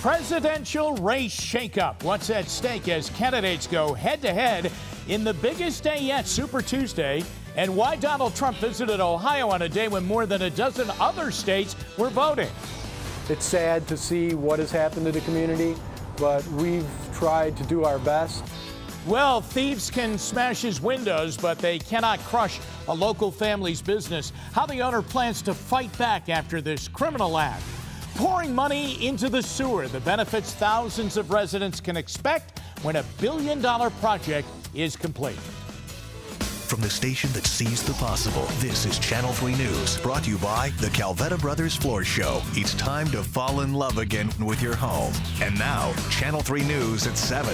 Presidential race shakeup. What's at stake as candidates go head-to-head in the biggest day yet, Super Tuesday, and why Donald Trump visited Ohio on a day when more than a dozen other states were voting. It's sad to see what has happened to the community, but we've tried to do our best. Well, thieves can smash his windows, but they cannot crush a local family's business. How the owner plans to fight back after this criminal act. Pouring money into the sewer, the benefits thousands of residents can expect when $1 billion project is complete. From the station that sees the possible, this is Channel 3 News, brought to you by the Calvetta Brothers Floor Show. It's time to fall in love again with your home. And now, Channel 3 News at 7.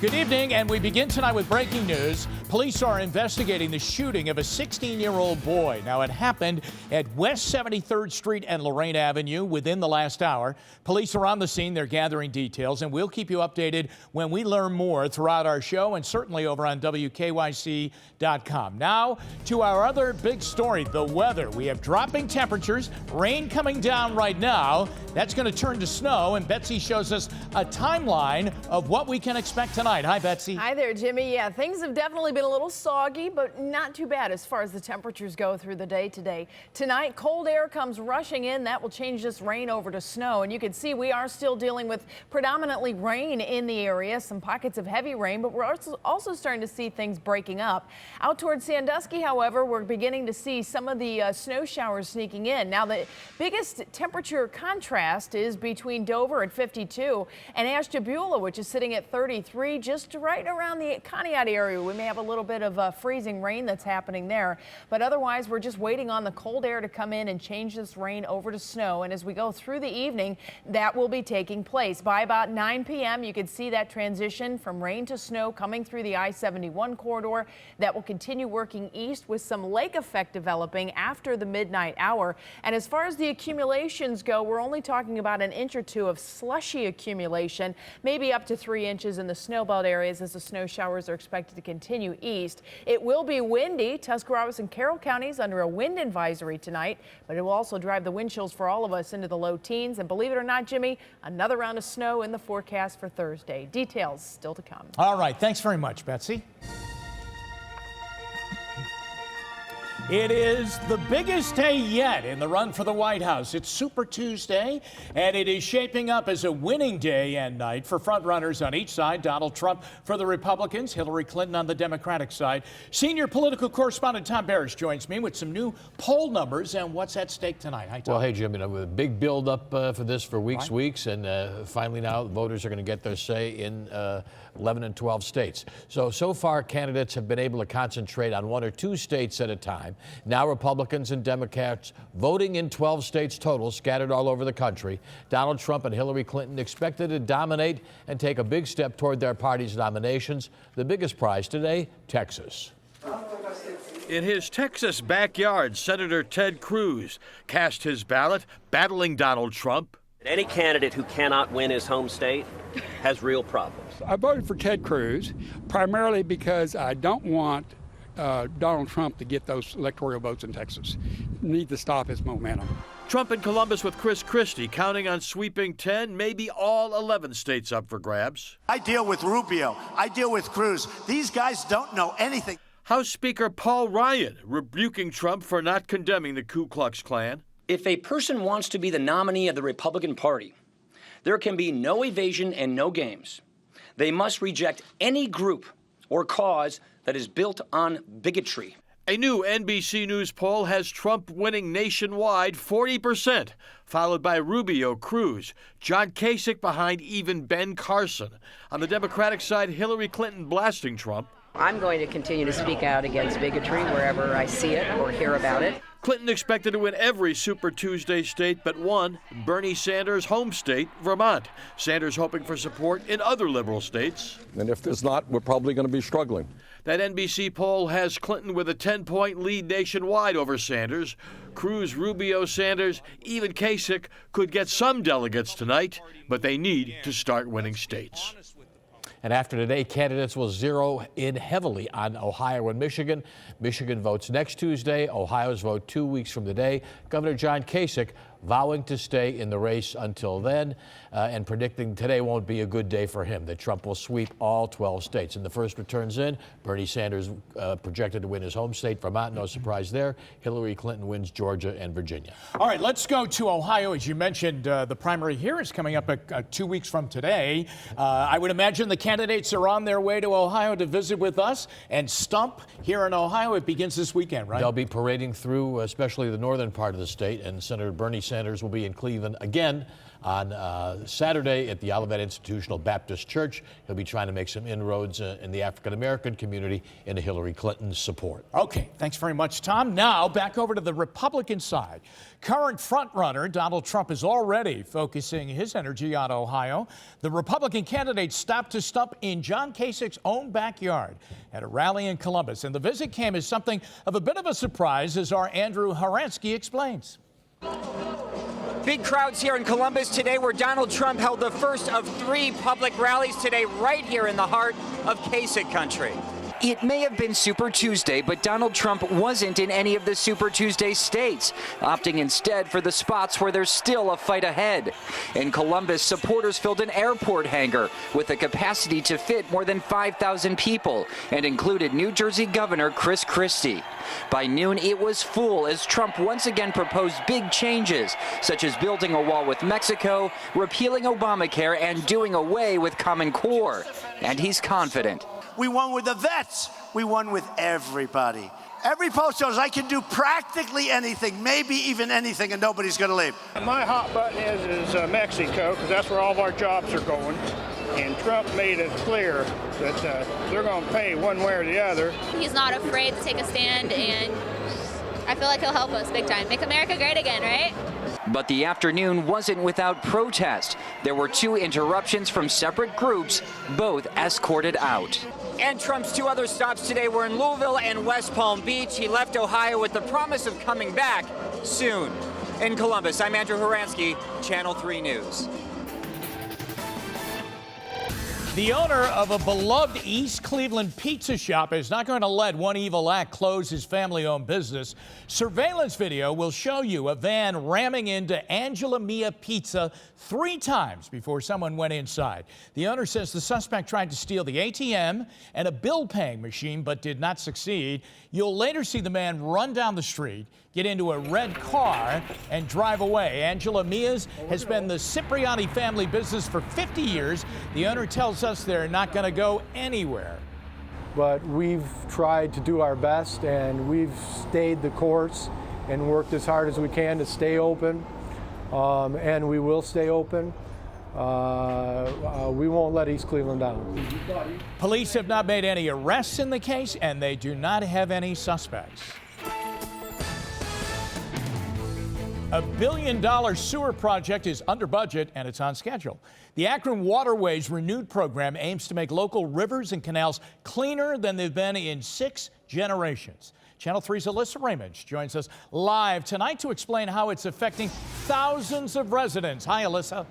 Good evening, and we begin tonight with breaking news. Police are investigating the shooting of a 16-year-old boy. Now, it happened at West 73rd Street and Lorraine Avenue within the last hour. Police are on the scene. They're gathering details, and we'll keep you updated when we learn more throughout our show and certainly over on WKYC.com. Now, to our other big story, the weather. We have dropping temperatures, rain coming down right now. That's going to turn to snow, and Betsy shows us a timeline of what we can expect tonight. Hi, Betsy. Hi there, Jimmy. Yeah, things have definitely been a little soggy, but not too bad as far as the temperatures go through the day today. Tonight, cold air comes rushing in. That will change this rain over to snow. And you can see we are still dealing with predominantly rain in the area, some pockets of heavy rain, but we're also starting to see things breaking up. Out towards Sandusky, however, we're beginning to see some of the snow showers sneaking in. Now, the biggest temperature contrast is between Dover at 52 and Ashtabula, which is sitting at 33, just right around the Conneaut area. We may have a little bit of freezing rain that's happening there, but otherwise we're just waiting on the cold air to come in and change this rain over to snow. And as we go through the evening, that will be taking place. By about 9 p.m. you can see that transition from rain to snow coming through the I-71 corridor. That will continue working east with some lake effect developing after the midnight hour. And as far as the accumulations go, we're only talking about an inch or two of slushy accumulation, maybe up to 3 inches in the snowbelt areas as the snow showers are expected to continue east. It will be windy. Tuscarawas and Carroll counties under a wind advisory tonight, but it will also drive the wind chills for all of us into the low teens. And believe it or not, Jimmy, another round of snow in the forecast for Thursday. Details still to come. All right. Thanks very much, Betsy. It is the biggest day yet in the run for the White House. It's Super Tuesday, and it is shaping up as a winning day and night for frontrunners on each side. Donald Trump for the Republicans, Hillary Clinton on the Democratic side. Senior political correspondent Tom Barrett joins me with some new poll numbers and what's at stake tonight. Hi, Tom. Well, hey, Jim, with a big build-up for this for weeks, and finally now voters are going to get their say in 11 and 12 states. So far, candidates have been able to concentrate on 1 or 2 states at a time. Now Republicans and Democrats voting in 12 states total, scattered all over the country. Donald Trump and Hillary Clinton expected to dominate and take a big step toward their party's nominations. The biggest prize today, Texas. In his Texas backyard, Senator Ted Cruz cast his ballot, battling Donald Trump. Any candidate who cannot win his home state has real problems. I voted for Ted Cruz primarily because I don't want Donald Trump to get those electoral votes in Texas. Need to stop his momentum. Trump in Columbus with Chris Christie, counting on sweeping 10, maybe all 11 states up for grabs. I deal with Rubio. I deal with Cruz. These guys don't know anything. House Speaker Paul Ryan rebuking Trump for not condemning the Ku Klux Klan. If a person wants to be the nominee of the Republican Party, there can be no evasion and no games. They must reject any group or cause that is built on bigotry. A new NBC News poll has Trump winning nationwide 40%, followed by Rubio, Cruz, John Kasich behind even Ben Carson. On the Democratic side, Hillary Clinton blasting Trump. I'm going to continue to speak out against bigotry wherever I see it or hear about it. Clinton expected to win every Super Tuesday state but one, Bernie Sanders' home state, Vermont. Sanders hoping for support in other liberal states. And if there's not, we're probably going to be struggling. That NBC poll has Clinton with a 10-point lead nationwide over Sanders. Cruz, Rubio, Sanders, even Kasich could get some delegates tonight, but they need to start winning states. And after today, candidates will zero in heavily on Ohio and Michigan. Michigan votes next Tuesday. Ohio's vote 2 weeks from today. Governor John Kasich vowing to stay in the race until then and predicting today won't be a good day for him, that Trump will sweep all 12 states. And the first returns in, Bernie Sanders projected to win his home state, Vermont, no surprise there. Hillary Clinton wins Georgia and Virginia. All right, let's go to Ohio. As you mentioned, the primary here is coming up 2 weeks from today. I would imagine the candidates are on their way to Ohio to visit with us and stump here in Ohio. It begins this weekend, right? They'll be parading through, especially the northern part of the state, and Senator Bernie Sanders will be in Cleveland again on Saturday at the Olivet Institutional Baptist Church. He'll be trying to make some inroads in the African-American community into Hillary Clinton's support. Okay, thanks very much, Tom. Now, back over to the Republican side. Current frontrunner Donald Trump is already focusing his energy on Ohio. The Republican candidate stopped to stump in John Kasich's own backyard at a rally in Columbus. And the visit came as something of a bit of a surprise, as our Andrew Horansky explains. Big crowds here in Columbus today, where Donald Trump held the first of 3 public rallies today right here in the heart of Kasich country. It may have been Super Tuesday, but Donald Trump wasn't in any of the Super Tuesday states, opting instead for the spots where there's still a fight ahead. In Columbus, supporters filled an airport hangar with a capacity to fit more than 5,000 people and included New Jersey Governor Chris Christie. By noon, it was full as Trump once again proposed big changes, such as building a wall with Mexico, repealing Obamacare, and doing away with Common Core. And he's confident. We won with the vets. We won with everybody. Every poll shows I can do practically anything, maybe even anything, and nobody's going to leave. My hot button is Mexico, because that's where all of our jobs are going. And Trump made it clear that they're going to pay one way or the other. He's not afraid to take a stand, and I feel like he'll help us big time. Make America great again, right? But the afternoon wasn't without protest. There were 2 interruptions from separate groups, both escorted out. And Trump's 2 other stops today were in Louisville and West Palm Beach. He left Ohio with the promise of coming back soon. In Columbus, I'm Andrew Horansky, Channel 3 News. The owner of a beloved East Cleveland pizza shop is not going to let one evil act close his family-owned business. Surveillance video will show you a van ramming into Angela Mia Pizza 3 times before someone went inside. The owner says the suspect tried to steal the ATM and a bill-paying machine but did not succeed. You'll later see the man run down the street, get into a red car, and drive away. Angela Mia's has been the Cipriani family business for 50 years. The owner tells us they're not going to go anywhere. But we've tried to do our best, and we've stayed the course and worked as hard as we can to stay open, and we will stay open. We won't let East Cleveland down. Police have not made any arrests in the case, and they do not have any suspects. A $1 billion sewer project is under budget, and it's on schedule. The Akron Waterways Renewed program aims to make local rivers and canals cleaner than they've been in 6 generations. Channel 3's Alyssa Raymond joins us live tonight to explain how it's affecting thousands of residents. Hi, Alyssa.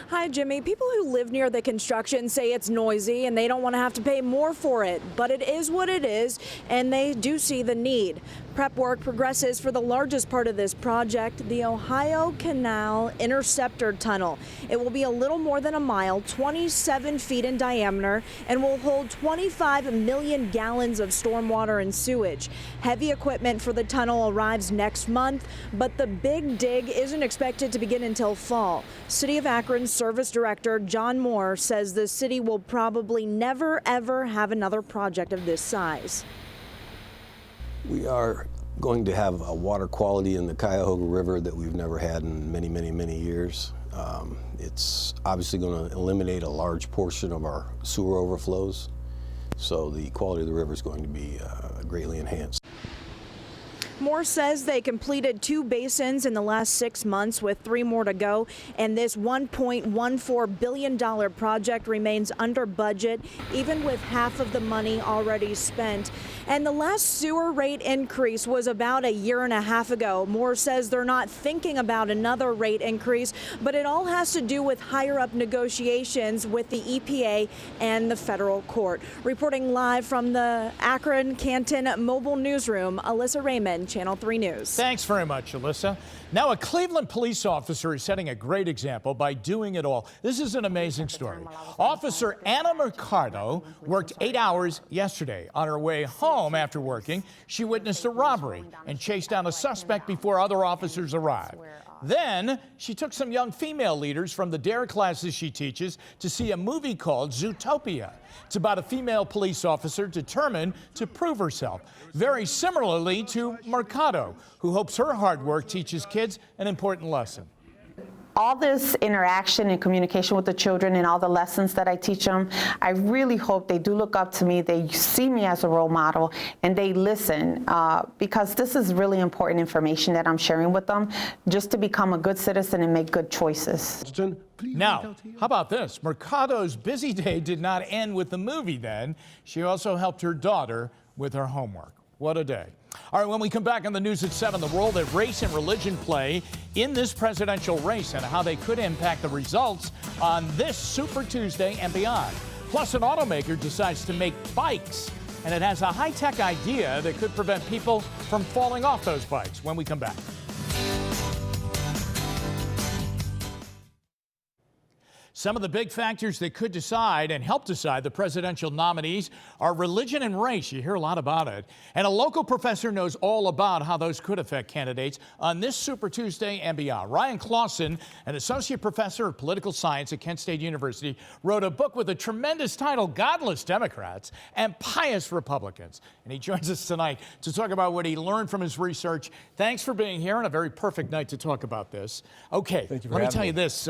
Hi, Jimmy. People who live near the construction say it's noisy and they don't want to have to pay more for it, but it is what it is, and they do see the need. Prep work progresses for the largest part of this project, the Ohio Canal Interceptor Tunnel. It will be a little more than a mile, 27 feet in diameter, and will hold 25 million gallons of stormwater and sewage. Heavy equipment for the tunnel arrives next month, but the big dig isn't expected to begin until fall. City of Akron Service Director John Moore says the city will probably never, ever have another project of this size. We are going to have a water quality in the Cuyahoga River that we've never had in many, many, many years. It's obviously going to eliminate a large portion of our sewer overflows, so the quality of the river is going to be greatly enhanced. Moore says they completed 2 basins in the last 6 months, with 3 more to go, and this $1.14 billion project remains under budget, even with half of the money already spent. And the last sewer rate increase was about a year and a half ago. Moore says they're not thinking about another rate increase, but it all has to do with higher up negotiations with the EPA and the federal court. Reporting live from the Akron Canton Mobile Newsroom, Alyssa Raymond, Channel 3 News. Thanks very much, Alyssa. Now, a Cleveland police officer is setting a great example by doing it all. This is an amazing story. Officer Anna Mercado worked 8 hours yesterday. On her way home after working, she witnessed a robbery and chased down a suspect before other officers arrived. Then she took some young female leaders from the DARE classes she teaches to see a movie called Zootopia. It's about a female police officer determined to prove herself, very similarly to Mercado, who hopes her hard work teaches kids an important lesson. All this interaction and communication with the children and all the lessons that I teach them, I really hope they do look up to me, they see me as a role model, and they listen, because this is really important information that I'm sharing with them, just to become a good citizen and make good choices. Now, how about this? Mercado's busy day did not end with the movie then. She also helped her daughter with her homework. What a day. All right, when we come back on the news at 7, the role that race and religion play in this presidential race and how they could impact the results on this Super Tuesday and beyond. Plus, an automaker decides to make bikes, and it has a high-tech idea that could prevent people from falling off those bikes when we come back. Some of the big factors that could decide and help decide the presidential nominees are religion and race. You hear a lot about it. And a local professor knows all about how those could affect candidates on this Super Tuesday and beyond. Ryan Clausen, an associate professor of political science at Kent State University, wrote a book with a tremendous title, Godless Democrats and Pious Republicans. And he joins us tonight to talk about what he learned from his research. Thanks for being here, and a very perfect night to talk about this. Okay, let me tell you this.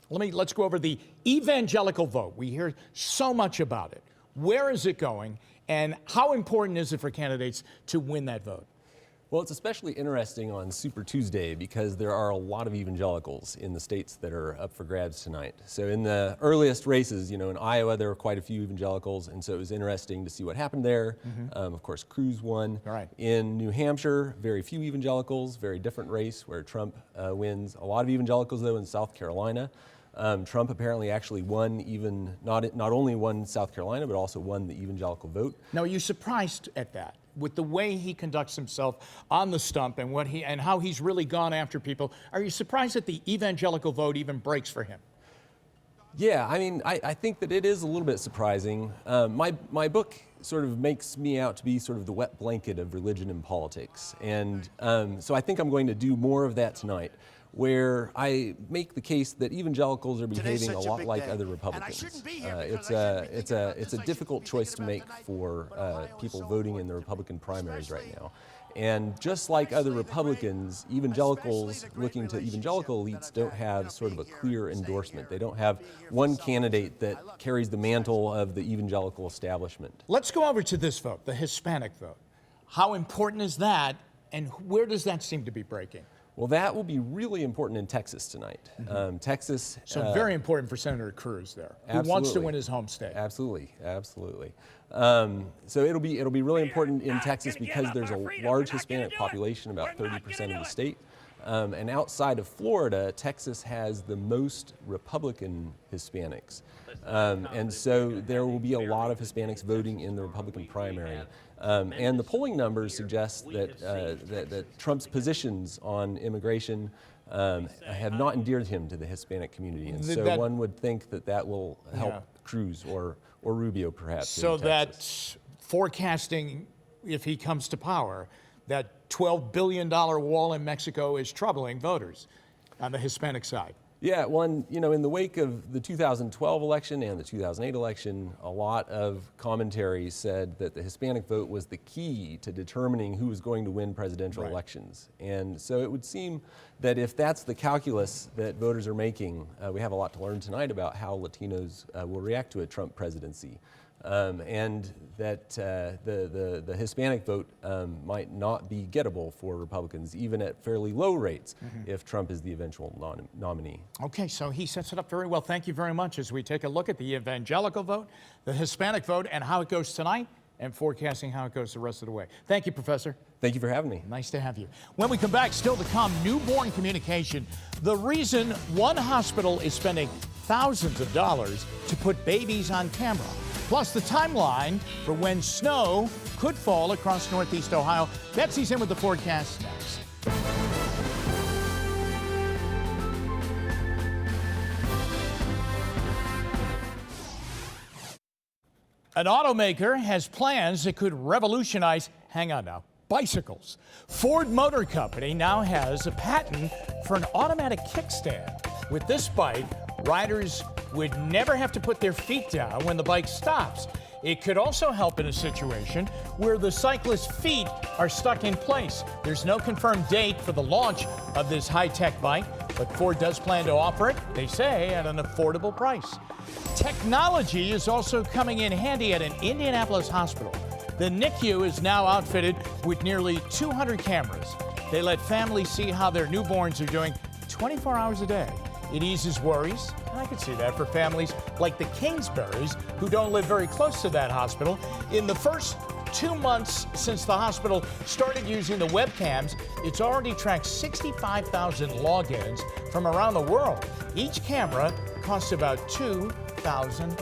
Let's go over the evangelical vote. We hear so much about it. Where is it going, and how important is it for candidates to win that vote? Well, it's especially interesting on Super Tuesday because there are a lot of evangelicals in the states that are up for grabs tonight. So in the earliest races, in Iowa, there were quite a few evangelicals, and so it was interesting to see what happened there. Of course, Cruz won. Right. In New Hampshire, very few evangelicals, very different race where Trump wins. A lot of evangelicals, though, in South Carolina. Trump apparently actually won not only won South Carolina, but also won the evangelical vote. Now, are you surprised at that? With the way he conducts himself on the stump and how he's really gone after people, are you surprised that the evangelical vote even breaks for him? Yeah, I mean, I think that it is a little bit surprising. My book sort of makes me out to be sort of the wet blanket of religion and politics. And so I think I'm going to do more of that tonight, where I make the case that evangelicals are behaving a lot like other Republicans. It's a difficult choice to make for people voting in the Republican primaries right now. And just like other Republicans, evangelicals looking to evangelical elites don't have sort of a clear endorsement. They don't have one candidate that carries the mantle of the evangelical establishment. Let's go over to this vote, the Hispanic vote. How important is that, and where does that seem to be breaking? Well, that will be really important in Texas tonight. Texas. So very important for Senator Cruz there, who wants to win his home state. Absolutely, absolutely. So it'll be really important in Texas because there's a large Hispanic population, about 30% of the state. And outside of Florida, Texas has the most Republican Hispanics. And so there will be a lot of Hispanics voting in the Republican primary. And the polling numbers suggest that Trump's positions on immigration have not endeared him to the Hispanic community. And so one would think that will help Cruz or Rubio perhaps. So that forecasting, if he comes to power, that $12 billion wall in Mexico is troubling voters on the Hispanic side. Yeah, in the wake of the 2012 election and the 2008 election, a lot of commentary said that the Hispanic vote was the key to determining who was going to win presidential elections. And so it would seem that if that's the calculus that voters are making, we have a lot to learn tonight about how Latinos will react to a Trump presidency. And that the Hispanic vote might not be gettable for Republicans, even at fairly low rates, if Trump is the eventual nominee. Okay, so he sets it up very well. Thank you very much as we take a look at the evangelical vote, the Hispanic vote, and how it goes tonight and forecasting how it goes the rest of the way. Thank you, Professor. Thank you for having me. Nice to have you. When we come back, still to come, newborn communication. The reason one hospital is spending thousands of dollars to put babies on camera. Plus the timeline for when snow could fall across Northeast Ohio. Betsy's in with the forecast next. An automaker has plans that could revolutionize, hang on now, bicycles. Ford Motor Company now has a patent for an automatic kickstand. With this bike, riders would never have to put their feet down when the bike stops. It could also help in a situation where the cyclist's feet are stuck in place. There's no confirmed date for the launch of this high-tech bike, but Ford does plan to offer it, they say, at an affordable price. Technology is also coming in handy at an Indianapolis hospital. The NICU is now outfitted with nearly 200 cameras. They let families see how their newborns are doing 24 hours a day. It eases worries, and I could see that for families like the Kingsburys, who don't live very close to that hospital. In the first 2 months since the hospital started using the webcams, it's already tracked 65,000 logins from around the world. Each camera costs about $2,000.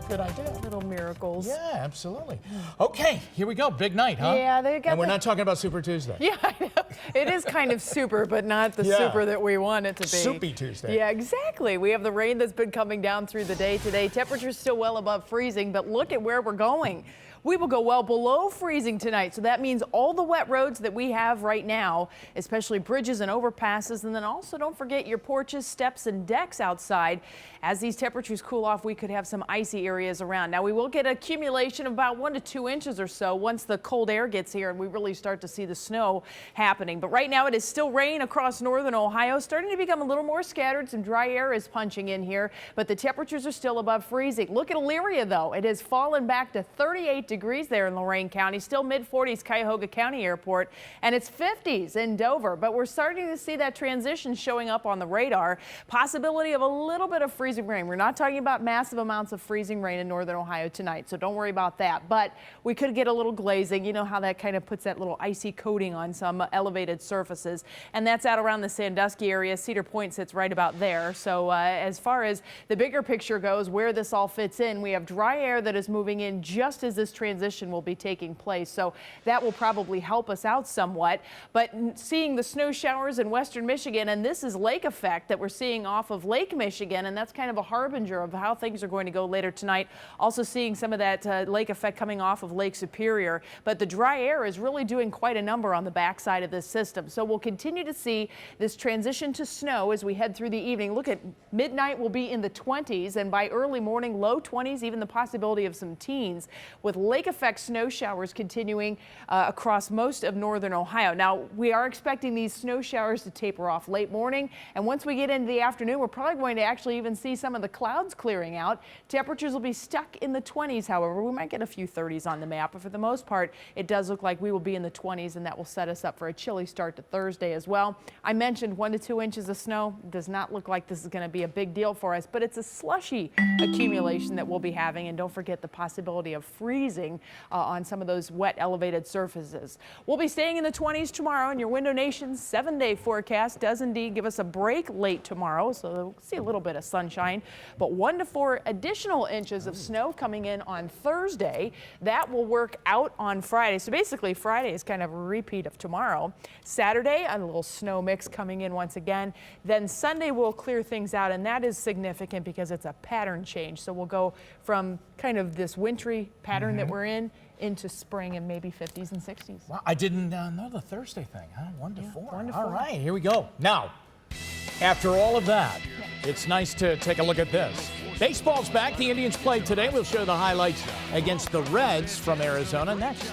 Good idea. Little miracles. Yeah, absolutely. Okay, here we go. Big night, huh? Yeah, they got. And we're not talking about Super Tuesday. Yeah, I know. It is kind of super, but not the super that we want it to be. Soupy Tuesday. Yeah, exactly. We have the rain that's been coming down through the day today. Temperatures still well above freezing, but look at where we're going. We will go well below freezing tonight, so that means all the wet roads that we have right now, especially bridges and overpasses, and then also don't forget your porches, steps, and decks outside. As these temperatures cool off, we could have some icy areas around. Now, we will get accumulation of about 1 to 2 inches or so once the cold air gets here and we really start to see the snow happening. But right now, it is still rain across northern Ohio, starting to become a little more scattered. Some dry air is punching in here, but the temperatures are still above freezing. Look at Elyria, though. It has fallen back to 38 degrees there in Lorain County, still mid-40s Cuyahoga County Airport, and it's 50s in Dover. But we're starting to see that transition showing up on the radar. Possibility of a little bit of freezing rain. We're not talking about massive amounts of freezing rain in northern Ohio tonight, so don't worry about that. But we could get a little glazing. You know how that kind of puts that little icy coating on some elevated surfaces, and that's out around the Sandusky area. Cedar Point sits right about there. So as far as the bigger picture goes, where this all fits in, we have dry air that is moving in just as this transition will be taking place. So that will probably help us out somewhat. But seeing the snow showers in western Michigan, and this is lake effect that we're seeing off of Lake Michigan, and that's kind of a harbinger of how things are going to go later tonight. Also seeing some of that lake effect coming off of Lake Superior. But the dry air is really doing quite a number on the backside of this system. So we'll continue to see this transition to snow as we head through the evening. Look at midnight will be in the 20s, and by early morning, low 20s, even the possibility of some teens, with lake effect snow showers continuing across most of northern Ohio. Now, we are expecting these snow showers to taper off late morning, and once we get into the afternoon, we're probably going to actually even see some of the clouds clearing out. Temperatures will be stuck in the 20s, however. We might get a few 30s on the map, but for the most part, it does look like we will be in the 20s, and that will set us up for a chilly start to Thursday as well. I mentioned 1 to 2 inches of snow. Does not look like this is going to be a big deal for us, but it's a slushy accumulation that we'll be having, and don't forget the possibility of freezing on some of those wet elevated surfaces. We'll be staying in the 20s tomorrow, and your Window Nation's 7-day forecast does indeed give us a break late tomorrow, so we'll see a little bit of sunshine, but 1 to 4 additional inches of snow coming in on Thursday. That will work out on Friday. So basically Friday is kind of a repeat of tomorrow. Saturday, a little snow mix coming in once again. Then Sunday will clear things out, and that is significant because it's a pattern change. So we'll go from kind of this wintry pattern that we're in into spring and maybe 50s and 60s. Wow, I didn't know the Thursday thing, huh? 1 to 4. 1 to 4. All right, here we go. Now, after all of that, it's nice to take a look at this. Baseball's back. The Indians played today. We'll show the highlights against the Reds from Arizona next.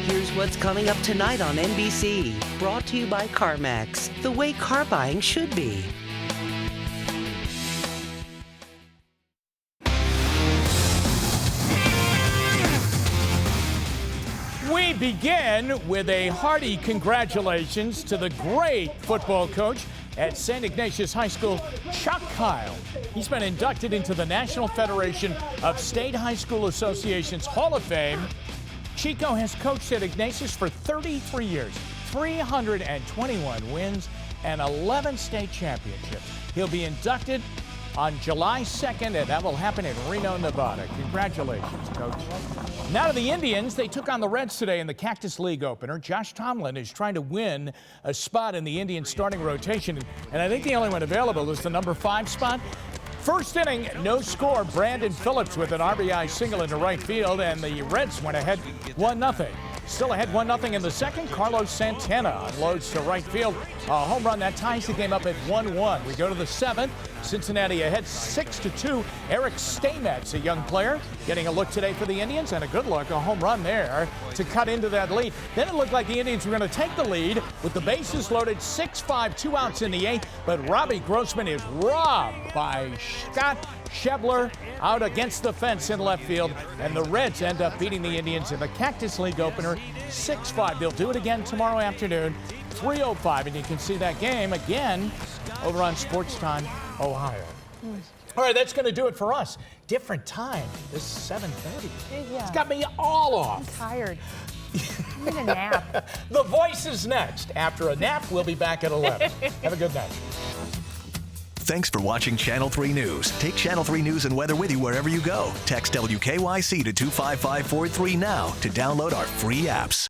Here's what's coming up tonight on NBC. Brought to you by CarMax, the way car buying should be. We begin with a hearty congratulations to the great football coach at St. Ignatius High School, Chuck Kyle. He's been inducted into the National Federation of State High School Associations Hall of Fame. Chico has coached at Ignatius for 33 years, 321 wins, and 11 state championships. He'll be inducted on July 2nd, and that will happen in Reno, Nevada. Congratulations, Coach. Now to the Indians. They took on the Reds today in the Cactus League opener. Josh Tomlin is trying to win a spot in the Indians starting rotation, and I think the only one available is the number 5 spot. First inning, no score. Brandon Phillips with an RBI single into right field, and the Reds went ahead 1-0. Still ahead 1-0 in the second. Carlos Santana unloads to right field. A home run that ties the game up at 1-1. We go to the 7th. Cincinnati ahead 6-2. Eric Staymetz, a young player, getting a look today for the Indians, and a good look, a home run there to cut into that lead. Then it looked like the Indians were going to take the lead with the bases loaded, 6-5, 2 outs in the 8th, but Robbie Grossman is robbed by Scott Schebler out against the fence in left field, and the Reds end up beating the Indians in the Cactus League opener 6-5. They'll do it again tomorrow afternoon, 3:05, and you can see that game again over on Sports Time Ohio. All right, that's going to do it for us. Different time. This is 7:30. Yeah. It's got me all off. I'm tired. I need a nap. The Voice is next. After a nap, we'll be back at 11. Have a good night. Thanks for watching Channel 3 News. Take Channel 3 News and weather with you wherever you go. Text WKYC to 25543 now to download our free apps.